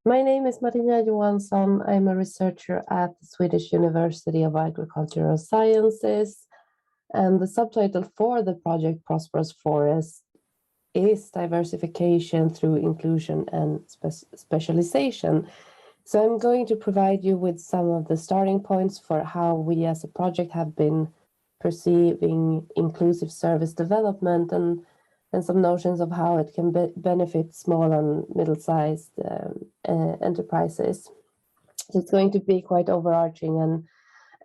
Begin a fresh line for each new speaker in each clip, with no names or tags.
My name is Maria Johansson. I'm a researcher at the Swedish University of Agricultural Sciences, and the subtitle for the project Prosperous Forest is Diversification through Inclusion and Specialization. So I'm going to provide you with some of the starting points for how we as a project have been perceiving inclusive service development and some notions of how it can benefit small and middle-sized enterprises. So it's going to be quite overarching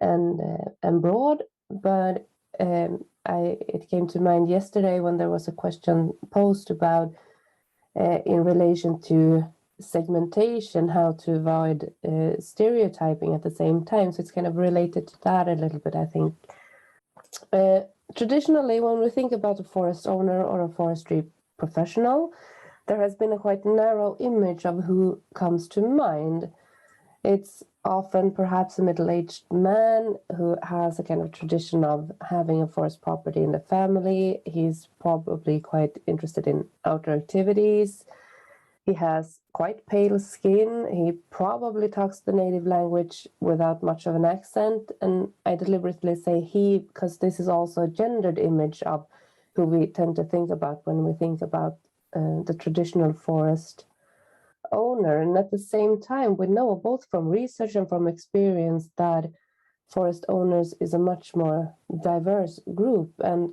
and broad, but it came to mind yesterday when there was a question posed about in relation to segmentation, how to avoid stereotyping at the same time. So it's kind of related to that a little bit, I think. Traditionally, when we think about a forest owner or a forestry professional, there has been a quite narrow image of who comes to mind. It's often perhaps a middle-aged man who has a kind of tradition of having a forest property in the family. He's probably quite interested in outdoor activities. He has quite pale skin. He probably talks the native language without much of an accent. And I deliberately say he because this is also a gendered image of who we tend to think about when we think about the traditional forest owner. And at the same time, we know both from research and from experience that forest owners is a much more diverse group. And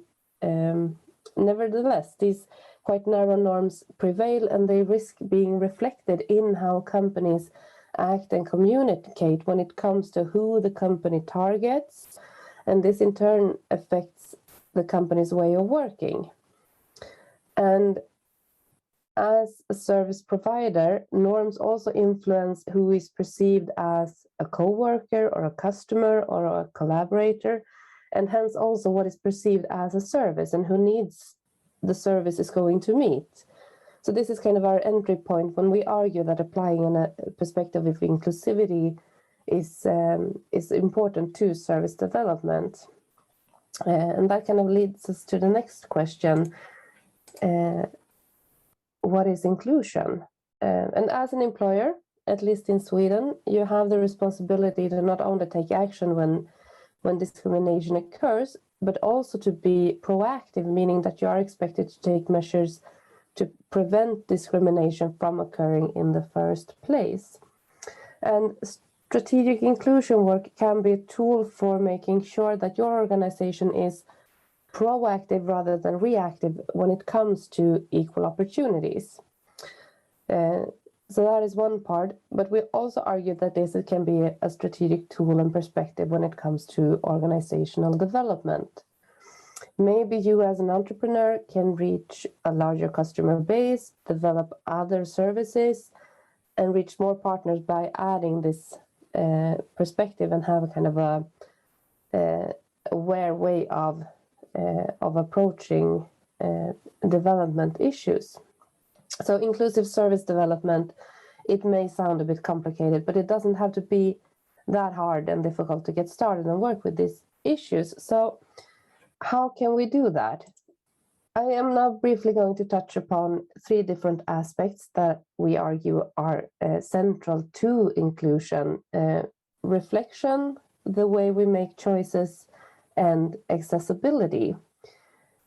nevertheless, these quite narrow norms prevail, and they risk being reflected in how companies act and communicate when it comes to who the company targets, and this in turn affects the company's way of working. And as a service provider, norms also influence who is perceived as a co-worker or a customer or a collaborator, and hence also what is perceived as a service and who needs the service is going to meet. So this is kind of our entry point when we argue that applying a perspective of inclusivity is important to service development. And that kind of leads us to the next question. What is inclusion? And as an employer, at least in Sweden, you have the responsibility to not only take action when discrimination occurs, but also to be proactive, meaning that you are expected to take measures to prevent discrimination from occurring in the first place. And strategic inclusion work can be a tool for making sure that your organization is proactive rather than reactive when it comes to equal opportunities. So that is one part, but we also argue that this can be a strategic tool and perspective when it comes to organizational development. Maybe you as an entrepreneur can reach a larger customer base, develop other services, and reach more partners by adding this perspective and have a kind of a aware way of approaching development issues. So inclusive service development, it may sound a bit complicated, but it doesn't have to be that hard and difficult to get started and work with these issues. So how can we do that? I am now briefly going to touch upon 3 different aspects that we argue are central to inclusion: reflection, the way we make choices, and accessibility.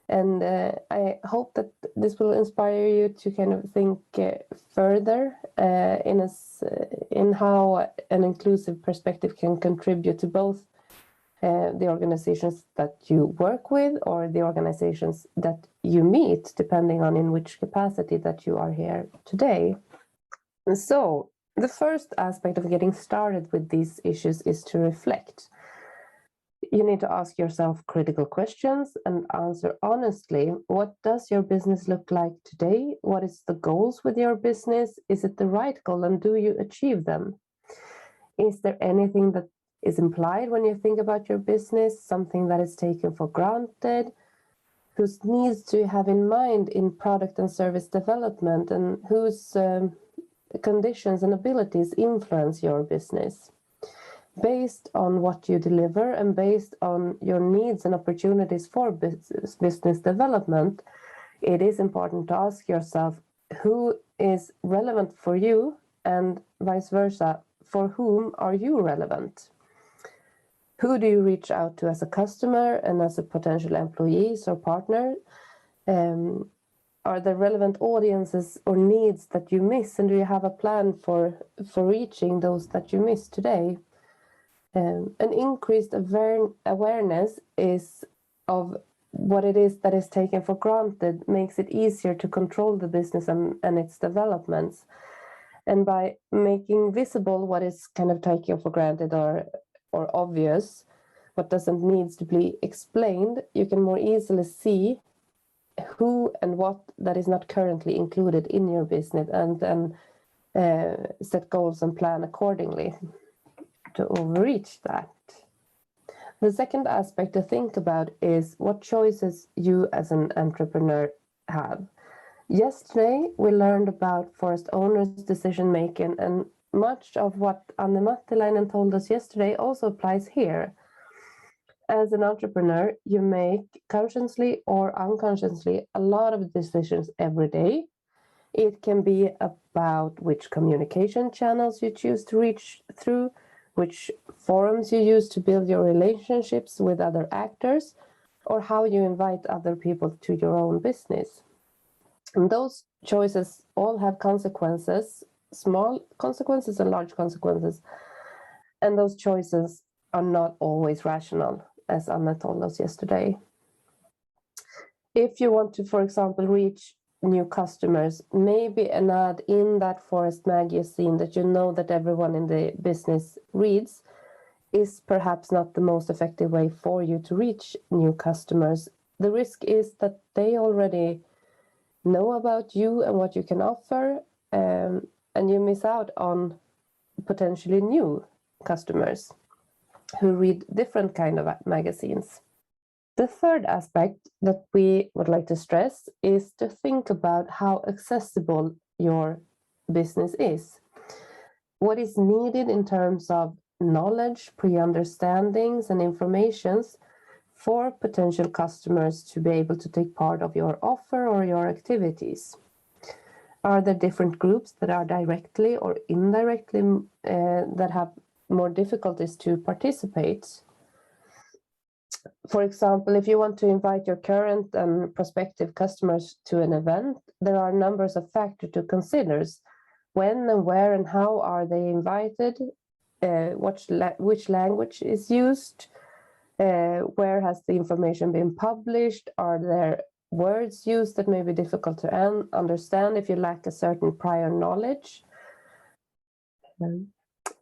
And I hope that this will inspire you to kind of think further in how an inclusive perspective can contribute to both the organizations that you work with or the organizations that you meet, depending on in which capacity that you are here today. And so the first aspect of getting started with these issues is to reflect. You need to ask yourself critical questions and answer honestly. What does your business look like today? What is the goals with your business? Is it the right goal, and do you achieve them? Is there anything that is implied when you think about your business, something that is taken for granted? Whose needs do you have in mind in product and service development, and whose conditions and abilities influence your business? Based on what you deliver and based on your needs and opportunities for business development, it is important to ask yourself who is relevant for you and vice versa, for whom are you relevant? Who do you reach out to as a customer and as a potential employees or partner? Are there relevant audiences or needs that you miss, and do you have a plan for reaching those that you miss today? An increased awareness is of what it is that is taken for granted makes it easier to control the business and its developments. And by making visible what is kind of taken for granted or obvious, what doesn't need to be explained, you can more easily see who and what that is not currently included in your business, and then set goals and plan accordingly to overreach that. The second aspect to think about is what choices you as an entrepreneur have. Yesterday, we learned about forest owners' decision making, and much of what Anne Mattilainen told us yesterday also applies here. As an entrepreneur, you make consciously or unconsciously a lot of decisions every day. It can be about which communication channels you choose to reach through, which forums you use to build your relationships with other actors, or how you invite other people to your own business. And those choices all have consequences, small consequences and large consequences. And those choices are not always rational, as Anna told us yesterday. If you want to, for example, reach new customers, maybe an ad in that forest magazine that you know that everyone in the business reads is perhaps not the most effective way for you to reach new customers. The risk is that they already know about you and what you can offer, and you miss out on potentially new customers who read different kind of magazines. The third aspect that we would like to stress is to think about how accessible your business is. What is needed in terms of knowledge, pre-understandings, and informations for potential customers to be able to take part of your offer or your activities. Are there different groups that are directly or indirectly that have more difficulties to participate? For example, if you want to invite your current and prospective customers to an event, there are numbers of factors to consider. When and where and how are they invited? Which language is used? Where has the information been published? Are there words used that may be difficult to understand if you lack a certain prior knowledge?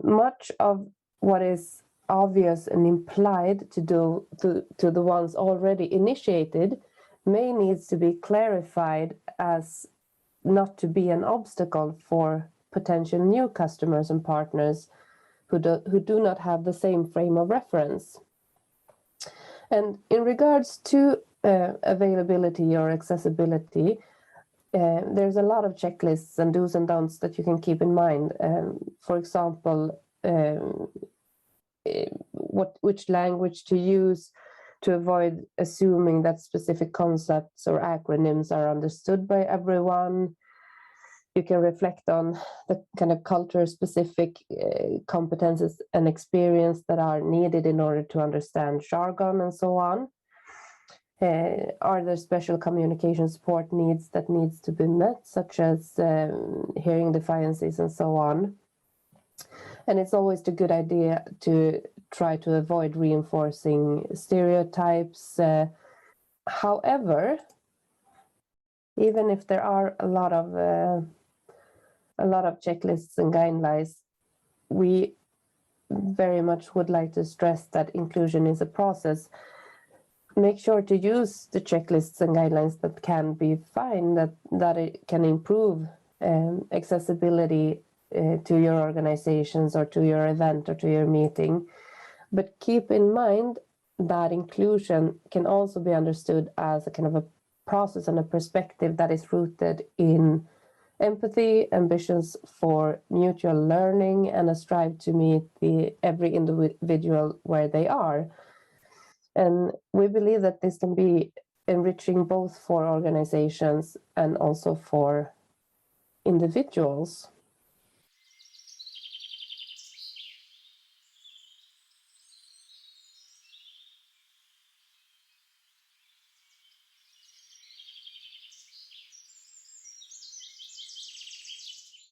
Much of what is obvious and implied to the ones already initiated may needs to be clarified as not to be an obstacle for potential new customers and partners who do not have the same frame of reference. And in regards to availability or accessibility, there's a lot of checklists and do's and don'ts that you can keep in mind. For example, which language to use to avoid assuming that specific concepts or acronyms are understood by everyone. You can reflect on the kind of culture-specific competences and experience that are needed in order to understand jargon and so on. Are there special communication support needs that needs to be met, such as hearing defiances and so on? And it's always a good idea to try to avoid reinforcing stereotypes. However, even if there are a lot of checklists and guidelines, we very much would like to stress that inclusion is a process. Make sure to use the checklists and guidelines that can be fine, that it can improve accessibility to your organizations or to your event or to your meeting. But keep in mind that inclusion can also be understood as a kind of a process and a perspective that is rooted in empathy, ambitions for mutual learning, and a strive to meet every individual where they are. And we believe that this can be enriching both for organizations and also for individuals.